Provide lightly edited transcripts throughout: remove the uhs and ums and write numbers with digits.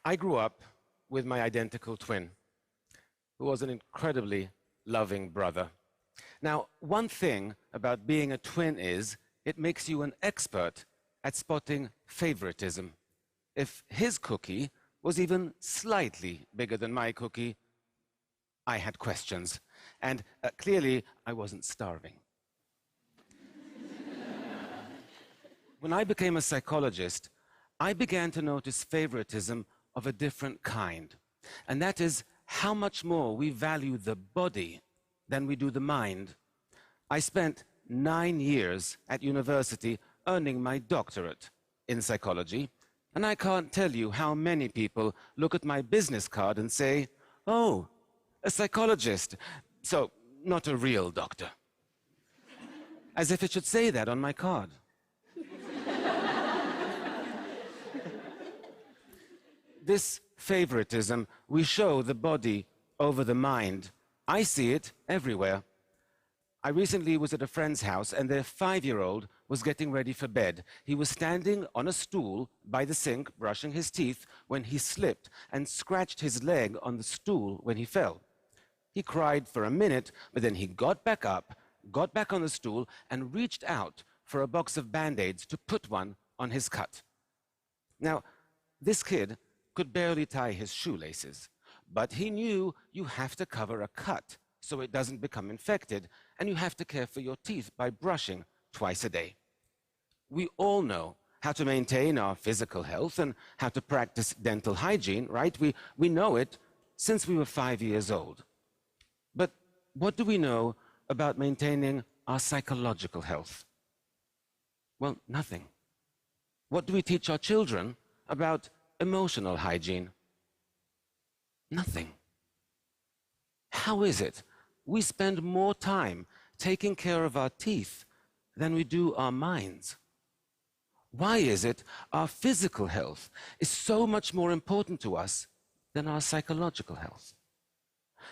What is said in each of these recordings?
I grew up with my identical twin, who was an incredibly loving brother. Now, one thing about being a twin is it makes you an expert at spotting favoritism. If his cookie was even slightly bigger than my cookie, I had questions. And clearly, I wasn't starving. When I became a psychologist, I began to notice favoritism of a different kind. And that is how much more we value the body than we do the mind. I spent 9 years at university earning my doctorate in psychology, and I can't tell you how many people look at my business card and say, "Oh, a psychologist, so not a real doctor." As if it should say that on my card. This favoritism, we show the body over the mind. I see it everywhere. I recently was at a friend's house and their 5-year-old was getting ready for bed. He was standing on a stool by the sink brushing his teeth when he slipped and scratched his leg on the stool when he fell. He cried for a minute, but then he got back up, got back on the stool and reached out for a box of Band-Aids to put one on his cut. Now, this kid could barely tie his shoelaces, but he knew you have to cover a cut so it doesn't become infected, and you have to care for your teeth by brushing twice a day. We all know how to maintain our physical health and how to practice dental hygiene, right? We know it since we were 5 years old. But what do we know about maintaining our psychological health? Well, nothing. What do we teach our children about emotional hygiene? Nothing. How is it we spend more time taking care of our teeth than we do our minds? Why is it our physical health is so much more important to us than our psychological health?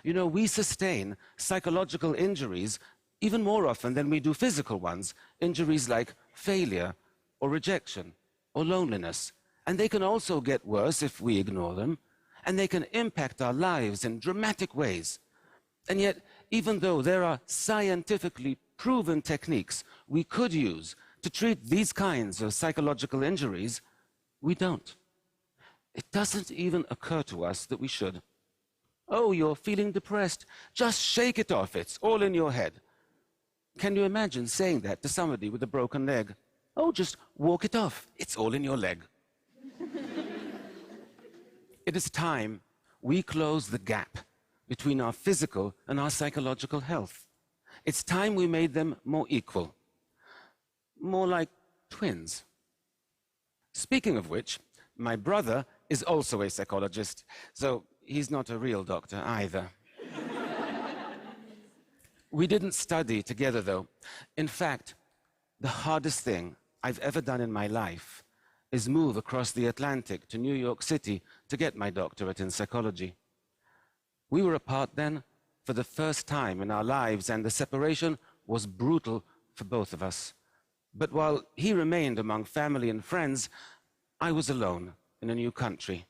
You know, we sustain psychological injuries even more often than we do physical ones, injuries like failure or rejection or loneliness. And they can also get worse if we ignore them, and they can impact our lives in dramatic ways. And yet, even though there are scientifically proven techniques we could use to treat these kinds of psychological injuries, we don't. It doesn't even occur to us that we should. "Oh, you're feeling depressed. Just shake it off. It's all in your head." Can you imagine saying that to somebody with a broken leg? "Oh, just walk it off. It's all in your leg." It is time we close the gap between our physical and our psychological health. It's time we made them more equal, more like twins. Speaking of which, my brother is also a psychologist, so he's not a real doctor either. We didn't study together, though. In fact, the hardest thing I've ever done in my life is move across the Atlantic to New York City to get my doctorate in psychology. We were apart then for the first time in our lives, and the separation was brutal for both of us. But while he remained among family and friends, I was alone in a new country.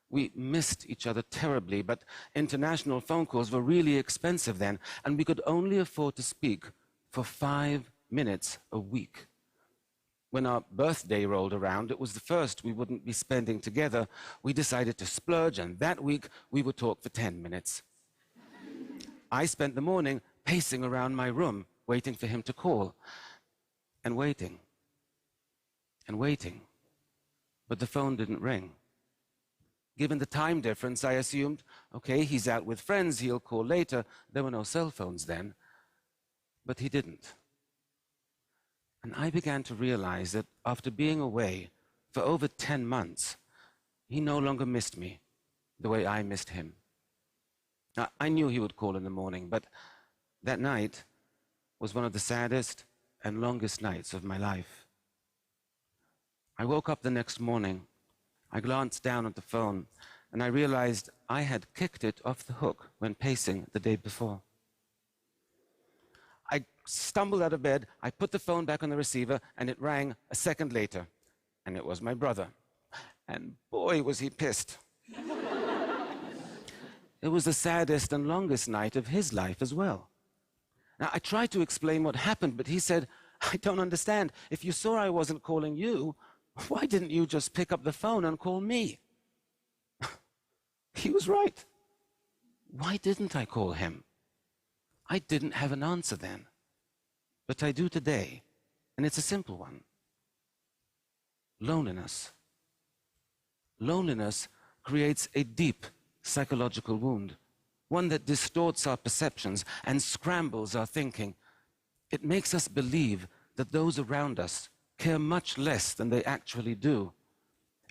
We missed each other terribly, but international phone calls were really expensive then, and we could only afford to speak for 5 minutes a week. When our birthday rolled around, it was the first we wouldn't be spending together. We decided to splurge, and that week we would talk for 10 minutes. I spent the morning pacing around my room, waiting for him to call, and waiting, and waiting. But the phone didn't ring. Given the time difference, I assumed, okay, he's out with friends, he'll call later. There were no cell phones then. But he didn't. And I began to realize that after being away for over 10 months, he no longer missed me the way I missed him. Now, I knew he would call in the morning, but that night was one of the saddest and longest nights of my life. I woke up the next morning. I glanced down at the phone, and I realized I had kicked it off the hook when pacing the day before. I stumbled out of bed, I put the phone back on the receiver, and it rang a second later. And it was my brother. And boy, was he pissed. it was the saddest and longest night of his life as well. Now, I tried to explain what happened, but he said, I don't understand. If you saw I wasn't calling you, why didn't you just pick up the phone and call me? He was right. Why didn't I call him? I didn't have an answer then, but I do today, and it's a simple one. Loneliness. Loneliness creates a deep psychological wound, one that distorts our perceptions and scrambles our thinking. It makes us believe that those around us care much less than they actually do.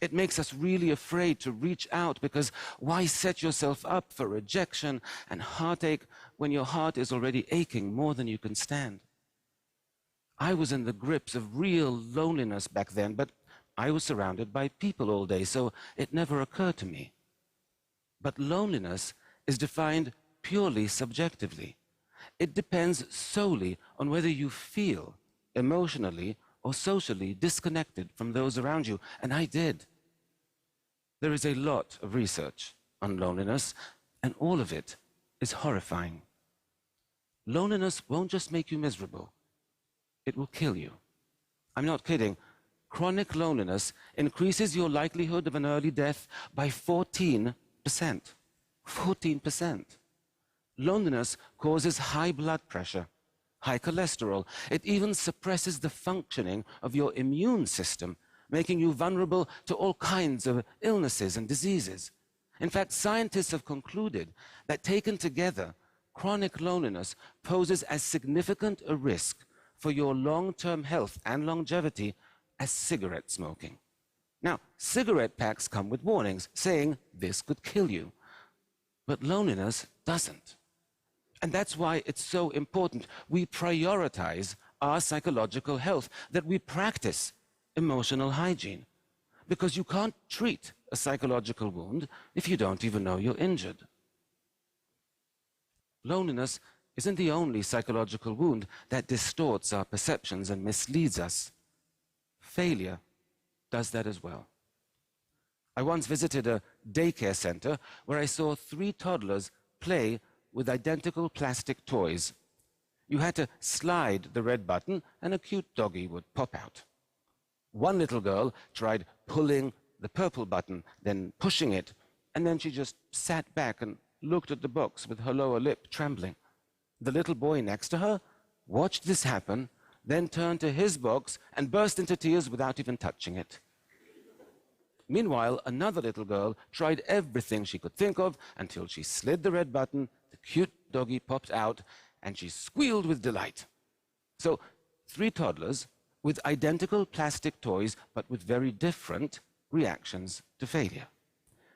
It makes us really afraid to reach out, because why set yourself up for rejection and heartache when your heart is already aching more than you can stand? I was in the grips of real loneliness back then, but I was surrounded by people all day, so it never occurred to me. But loneliness is defined purely subjectively. It depends solely on whether you feel emotionally or socially disconnected from those around you, and I did. There is a lot of research on loneliness, and all of it is horrifying. Loneliness won't just make you miserable, it will kill you. I'm not kidding. Chronic loneliness increases your likelihood of an early death by 14%. 14%. Loneliness causes high blood pressure, high cholesterol. It even suppresses the functioning of your immune system, making you vulnerable to all kinds of illnesses and diseases. In fact, scientists have concluded that taken together, chronic loneliness poses as significant a risk for your long-term health and longevity as cigarette smoking. Now, cigarette packs come with warnings saying this could kill you, but loneliness doesn't. And that's why it's so important we prioritize our psychological health, that we practice emotional hygiene, because you can't treat a psychological wound if you don't even know you're injured. Loneliness isn't the only psychological wound that distorts our perceptions and misleads us. Failure does that as well. I once visited a daycare center where I saw 3 toddlers play with identical plastic toys. You had to slide the red button and a cute doggy would pop out. One little girl tried pulling the purple button, then pushing it, and then she just sat back and looked at the box with her lower lip trembling. The little boy next to her watched this happen, then turned to his box and burst into tears without even touching it. Meanwhile, another little girl tried everything she could think of until she slid the red button, the cute doggy popped out, and she squealed with delight. So, 3 toddlers with identical plastic toys, but with very different reactions to failure.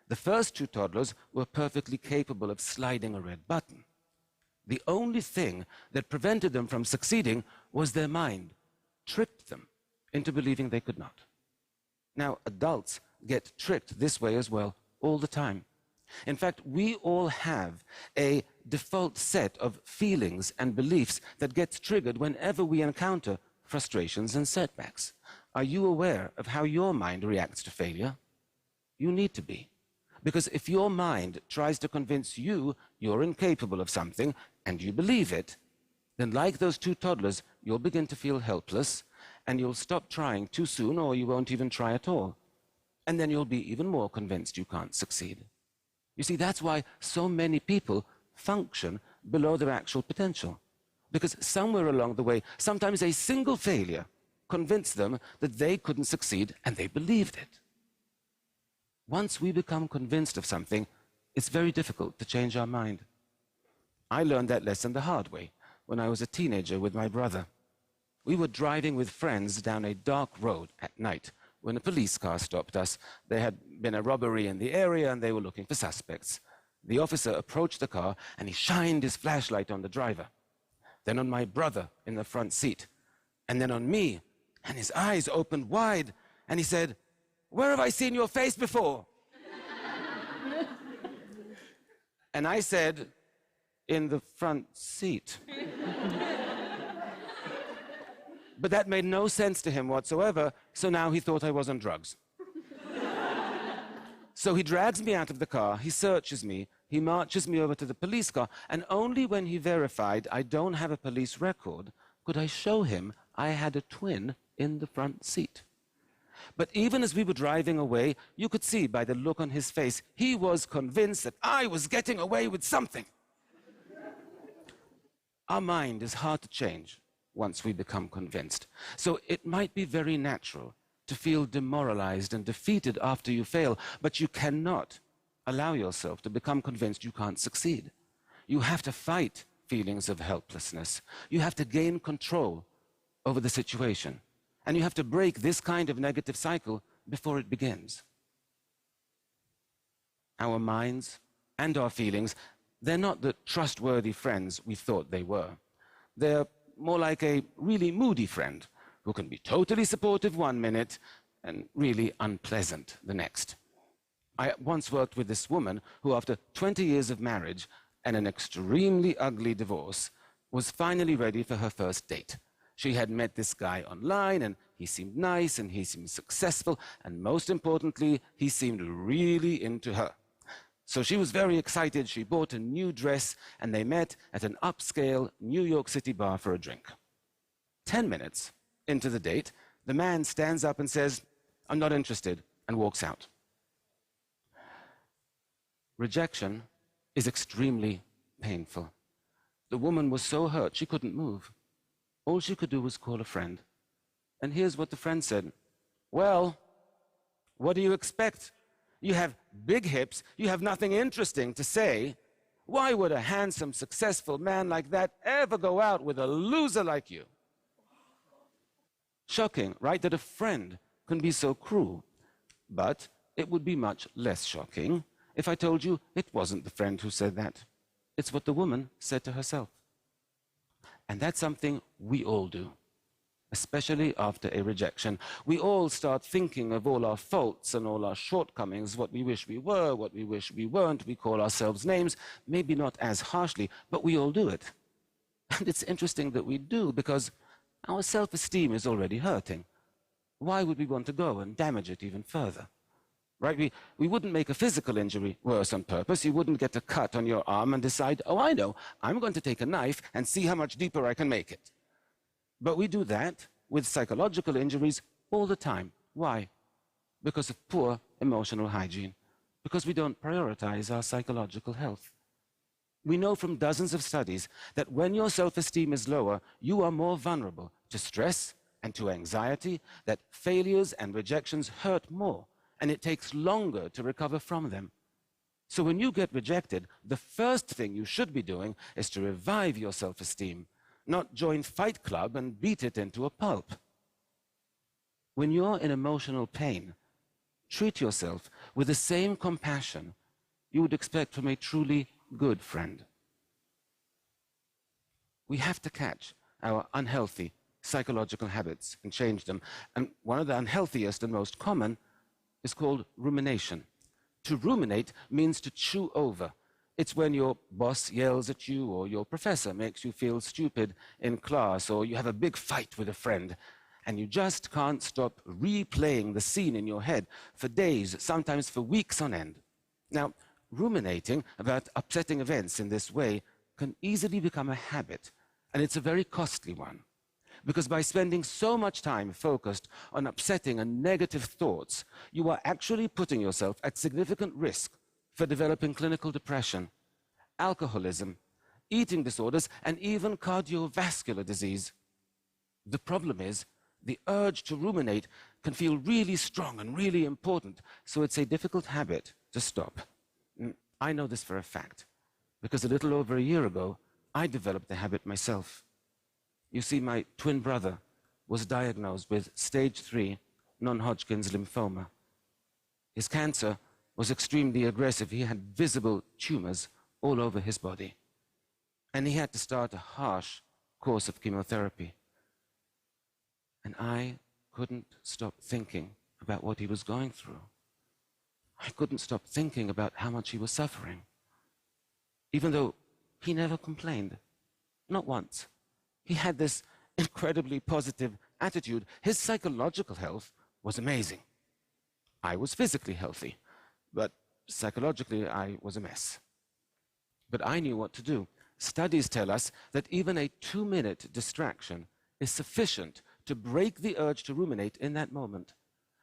The first 2 toddlers were perfectly capable of sliding a red button. The only thing that prevented them from succeeding was their mind, tricked them into believing they could not. Now, adults get tricked this way as well all the time. In fact, we all have a default set of feelings and beliefs that gets triggered whenever we encounter frustrations and setbacks. Are you aware of how your mind reacts to failure? You need to be. Because if your mind tries to convince you you're incapable of something and you believe it, then like those 2 toddlers, you'll begin to feel helpless and you'll stop trying too soon, or you won't even try at all. And then you'll be even more convinced you can't succeed. You see, that's why so many people function below their actual potential. Because somewhere along the way, sometimes a single failure convinced them that they couldn't succeed, and they believed it. Once we become convinced of something, it's very difficult to change our mind. I learned that lesson the hard way when I was a teenager with my brother. We were driving with friends down a dark road at night when a police car stopped us. There had been a robbery in the area and they were looking for suspects. The officer approached the car and he shined his flashlight on the driver, then on my brother in the front seat, and then on me, and his eyes opened wide and he said, "Where have I seen your face before?" And I said, "In the front seat." But that made no sense to him whatsoever, so now he thought I was on drugs. So he drags me out of the car, he searches me, he marches me over to the police car, and only when he verified I don't have a police record could I show him I had a twin in the front seat. But even as we were driving away, you could see by the look on his face, he was convinced that I was getting away with something. Our mind is hard to change once we become convinced. So it might be very natural to feel demoralized and defeated after you fail, but you cannot allow yourself to become convinced you can't succeed. You have to fight feelings of helplessness. You have to gain control over the situation. And you have to break this kind of negative cycle before it begins. Our minds and our feelings, they're not the trustworthy friends we thought they were. They're more like a really moody friend who can be totally supportive one minute and really unpleasant the next. I once worked with this woman who, after 20 years of marriage and an extremely ugly divorce, was finally ready for her first date. She had met this guy online, and he seemed nice, and he seemed successful, and most importantly, he seemed really into her. So she was very excited. She bought a new dress, and they met at an upscale New York City bar for a drink. 10 minutes into the date, the man stands up and says, "I'm not interested," and walks out. Rejection is extremely painful. The woman was so hurt she couldn't move. All she could do was call a friend. And here's what the friend said. "Well, what do you expect? You have big hips, you have nothing interesting to say. Why would a handsome, successful man like that ever go out with a loser like you?" Shocking, right, that a friend can be so cruel. But it would be much less shocking if I told you it wasn't the friend who said that. It's what the woman said to herself. And that's something we all do, especially after a rejection. We all start thinking of all our faults and all our shortcomings, what we wish we were, what we wish we weren't. We call ourselves names, maybe not as harshly, but we all do it. And it's interesting that we do, because our self-esteem is already hurting. Why would we want to go and damage it even further? Right? We wouldn't make a physical injury worse on purpose. You wouldn't get a cut on your arm and decide, "Oh, I know, I'm going to take a knife and see how much deeper I can make it." But we do that with psychological injuries all the time. Why? Because of poor emotional hygiene. Because we don't prioritize our psychological health. We know from dozens of studies that when your self-esteem is lower, you are more vulnerable to stress and to anxiety, that failures and rejections hurt more, and it takes longer to recover from them. So when you get rejected, the first thing you should be doing is to revive your self-esteem, not join Fight Club and beat it into a pulp. When you're in emotional pain, treat yourself with the same compassion you would expect from a truly good friend. We have to catch our unhealthy psychological habits and change them. And one of the unhealthiest and most common is called rumination. To ruminate means to chew over. It's when your boss yells at you, or your professor makes you feel stupid in class, or you have a big fight with a friend, and you just can't stop replaying the scene in your head for days, sometimes for weeks on end. Now, ruminating about upsetting events in this way can easily become a habit, and it's a very costly one. Because by spending so much time focused on upsetting and negative thoughts, you are actually putting yourself at significant risk for developing clinical depression, alcoholism, eating disorders, and even cardiovascular disease. The problem is, the urge to ruminate can feel really strong and really important, so it's a difficult habit to stop. I know this for a fact, because a little over a year ago, I developed the habit myself. You see, my twin brother was diagnosed with stage 3 non-Hodgkin's lymphoma. His cancer was extremely aggressive. He had visible tumors all over his body. And he had to start a harsh course of chemotherapy. And I couldn't stop thinking about what he was going through. I couldn't stop thinking about how much he was suffering. Even though he never complained, not once. He had this incredibly positive attitude. His psychological health was amazing. I was physically healthy. But psychologically, I was a mess. But I knew what to do. Studies tell us that even a 2-minute distraction is sufficient to break the urge to ruminate in that moment.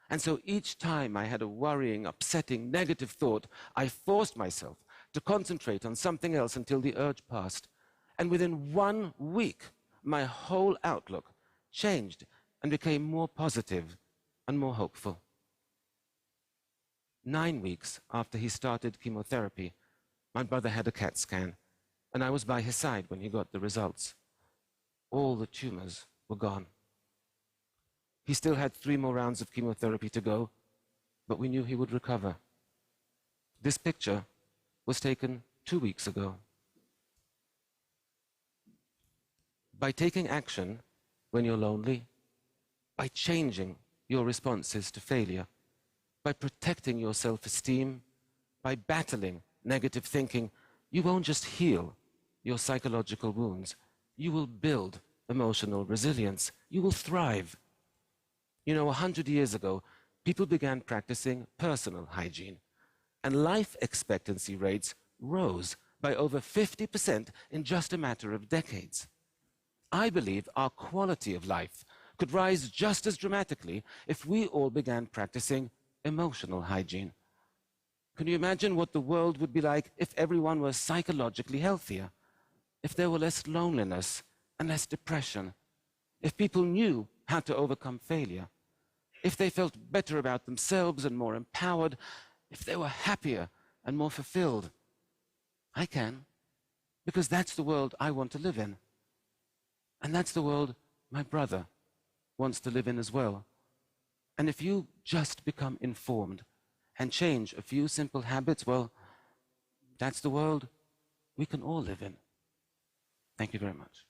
And so each time I had a worrying, upsetting, negative thought, I forced myself to concentrate on something else until the urge passed. And within 1 week, my whole outlook changed and became more positive and more hopeful. 9 weeks after he started chemotherapy, my brother had a CAT scan, and I was by his side when he got the results. All the tumors were gone. He still had 3 more rounds of chemotherapy to go, but we knew he would recover. This picture was taken 2 weeks ago. By taking action when you're lonely, by changing your responses to failure, by protecting your self-esteem, by battling negative thinking, you won't just heal your psychological wounds. You will build emotional resilience. You will thrive. You know, 100 years ago, people began practicing personal hygiene, and life expectancy rates rose by over 50% in just a matter of decades. I believe our quality of life could rise just as dramatically if we all began practicing emotional hygiene. Can you imagine what the world would be like if everyone were psychologically healthier? If there were less loneliness and less depression? If people knew how to overcome failure? If they felt better about themselves and more empowered? If they were happier and more fulfilled? I can, because that's the world I want to live in. And that's the world my brother wants to live in as well. And if you just become informed and change a few simple habits, well, that's the world we can all live in. Thank you very much.